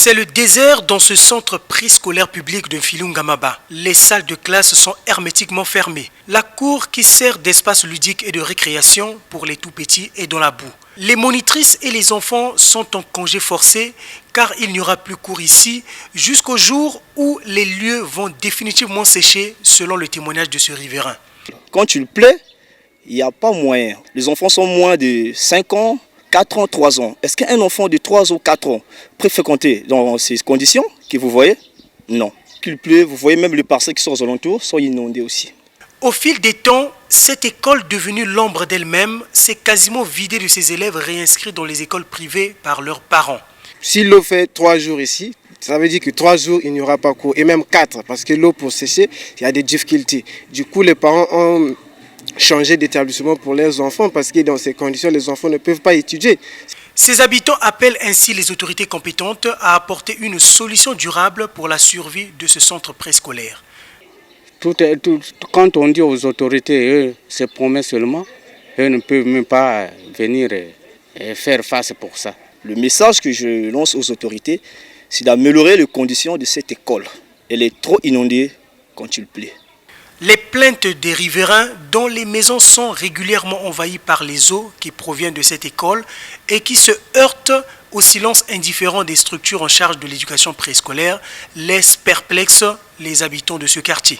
C'est le désert dans ce centre préscolaire public de Filungamaba. Les salles de classe sont hermétiquement fermées. La cour qui sert d'espace ludique et de récréation pour les tout-petits est dans la boue. Les monitrices et les enfants sont en congé forcé car il n'y aura plus cours ici jusqu'au jour où les lieux vont définitivement sécher selon le témoignage de ce riverain. Quand il pleut, il n'y a pas moyen. Les enfants sont moins de 5 ans, 4 ans, 3 ans. Est-ce qu'un enfant de 3 ou 4 ans peut fréquenter dans ces conditions que vous voyez? Non. Qu'il pleut, vous voyez même les parcelles qui sont aux alentours sont inondées aussi. Au fil des temps, cette école devenue l'ombre d'elle-même s'est quasiment vidée de ses élèves réinscrits dans les écoles privées par leurs parents. Si l'eau fait 3 jours ici, ça veut dire que 3 jours, il n'y aura pas cours. Et même 4, parce que l'eau pour sécher, il y a des difficultés. Du coup, les parents ont changé d'établissement pour leurs enfants parce que dans ces conditions, les enfants ne peuvent pas étudier. Ces habitants appellent ainsi les autorités compétentes à apporter une solution durable pour la survie de ce centre préscolaire. Quand on dit aux autorités, eux se promettent seulement, eux ne peuvent même pas venir et faire face pour ça. Le message que je lance aux autorités, c'est d'améliorer les conditions de cette école. Elle est trop inondée quand il pleut. Les plaintes des riverains dont les maisons sont régulièrement envahies par les eaux qui proviennent de cette école et qui se heurtent au silence indifférent des structures en charge de l'éducation préscolaire laissent perplexes les habitants de ce quartier.